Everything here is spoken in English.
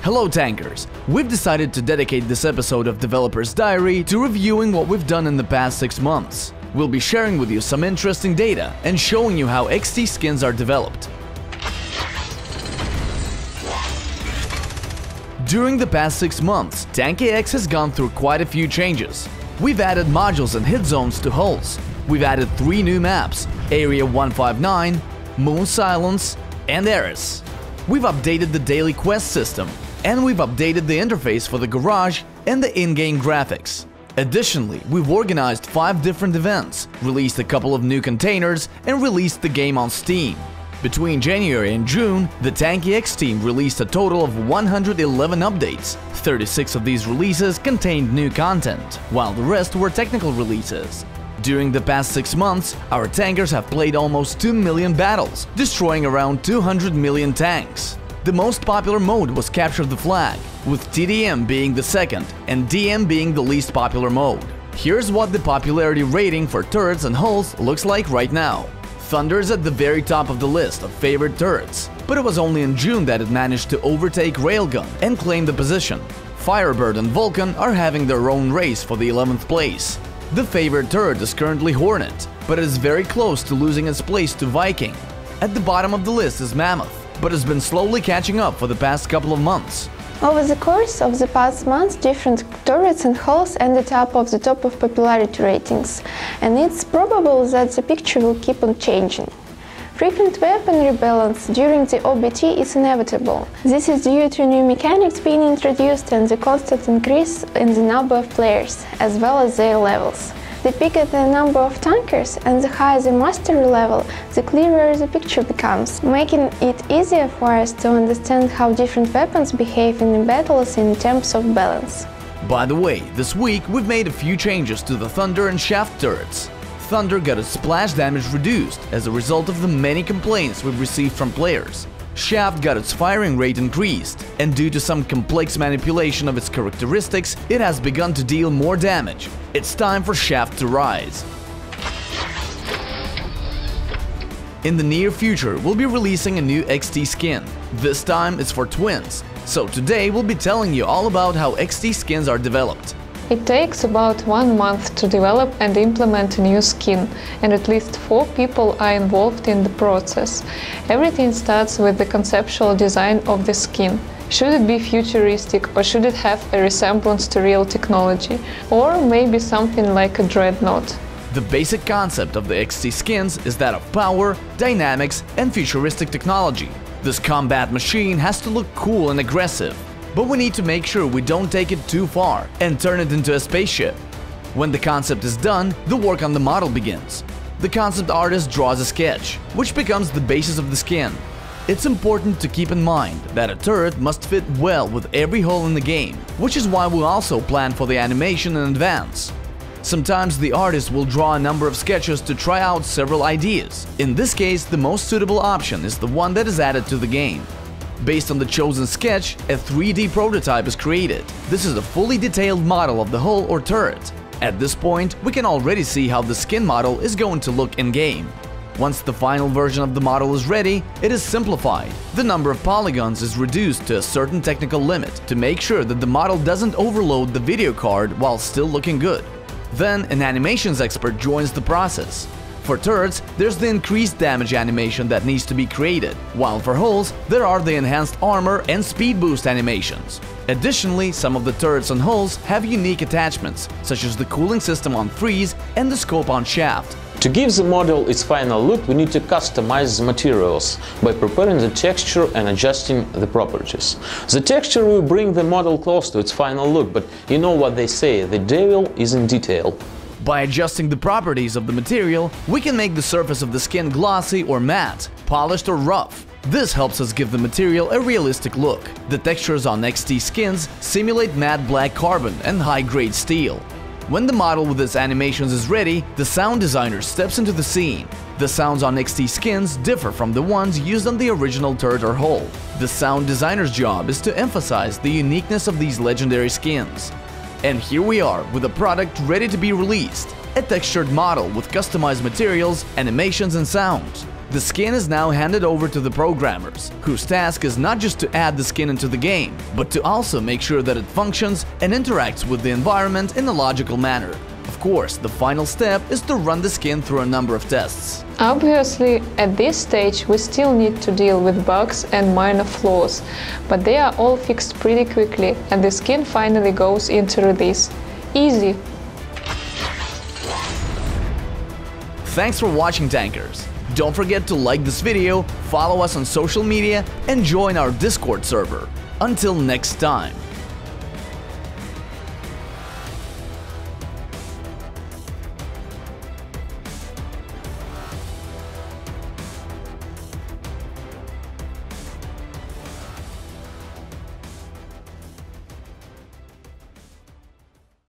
Hello tankers! We've decided to dedicate this episode of Developer's Diary to reviewing what we've done in the past 6 months. We'll be sharing with you some interesting data and showing you how XT skins are developed. During the past 6 months, Tanki X has gone through quite a few changes. We've added modules and hit zones to hulls. We've added 3 new maps, Area 159, Moon Silence, and Eris. We've updated the daily quest system, and we've updated the interface for the garage and the in-game graphics. Additionally, we've organized 5 different events, released a couple of new containers, and released the game on Steam. Between January and June, the Tanki X team released a total of 111 updates. 36 of these releases contained new content, while the rest were technical releases. During the past 6 months, our tankers have played almost 2 million battles, destroying around 200 million tanks. The most popular mode was Capture the Flag, with TDM being the second and DM being the least popular mode. Here's what the popularity rating for turrets and hulls looks like right now. Thunder is at the very top of the list of favorite turrets, but it was only in June that it managed to overtake Railgun and claim the position. Firebird and Vulcan are having their own race for the 11th place. The favorite turret is currently Hornet, but it is very close to losing its place to Viking. At the bottom of the list is Mammoth, but has been slowly catching up for the past couple of months. Over the course of the past months, different turrets and hulls ended up of the top of popularity ratings, and it's probable that the picture will keep on changing. Frequent weapon rebalance during the OBT is inevitable. This is due to new mechanics being introduced and the constant increase in the number of players, as well as their levels. The bigger the number of tankers and the higher the mastery level, the clearer the picture becomes, making it easier for us to understand how different weapons behave in the battles in terms of balance. By the way, this week we've made a few changes to the Thunder and Shaft turrets. Thunder got its splash damage reduced as a result of the many complaints we've received from players. Shaft got its firing rate increased, and due to some complex manipulation of its characteristics, it has begun to deal more damage. It's time for Shaft to rise. In the near future, we'll be releasing a new XT skin. This time it's for twins. So today we'll be telling you all about how XT skins are developed. It takes about 1 month to develop and implement a new skin, and at least 4 people are involved in the process. Everything starts with the conceptual design of the skin. Should it be futuristic, or should it have a resemblance to real technology, or maybe something like a dreadnought? The basic concept of the XT skins is that of power, dynamics, and futuristic technology. This combat machine has to look cool and aggressive. But we need to make sure we don't take it too far and turn it into a spaceship. When the concept is done, the work on the model begins. The concept artist draws a sketch, which becomes the basis of the skin. It's important to keep in mind that a turret must fit well with every hull in the game, which is why we also plan for the animation in advance. Sometimes the artist will draw a number of sketches to try out several ideas. In this case, the most suitable option is the one that is added to the game. Based on the chosen sketch, a 3D prototype is created. This is a fully detailed model of the hull or turret. At this point, we can already see how the skin model is going to look in-game. Once the final version of the model is ready, it is simplified. The number of polygons is reduced to a certain technical limit to make sure that the model doesn't overload the video card while still looking good. Then, an animations expert joins the process. For turrets, there's the increased damage animation that needs to be created, while for hulls, there are the enhanced armor and speed boost animations. Additionally, some of the turrets and hulls have unique attachments, such as the cooling system on Freeze and the scope on Shaft. To give the model its final look, we need to customize the materials by preparing the texture and adjusting the properties. The texture will bring the model close to its final look, but you know what they say, the devil is in detail. By adjusting the properties of the material, we can make the surface of the skin glossy or matte, polished or rough. This helps us give the material a realistic look. The textures on XT skins simulate matte black carbon and high-grade steel. When the model with its animations is ready, the sound designer steps into the scene. The sounds on XT skins differ from the ones used on the original turret or hull. The sound designer's job is to emphasize the uniqueness of these legendary skins. And here we are with a product ready to be released, a textured model with customized materials, animations and sounds. The skin is now handed over to the programmers, whose task is not just to add the skin into the game, but to also make sure that it functions and interacts with the environment in a logical manner. Of course, the final step is to run the skin through a number of tests. Obviously, at this stage we still need to deal with bugs and minor flaws, but they are all fixed pretty quickly and the skin finally goes into release. Easy! Thanks for watching, Tankers! Don't forget to like this video, follow us on social media, and join our Discord server. Until next time!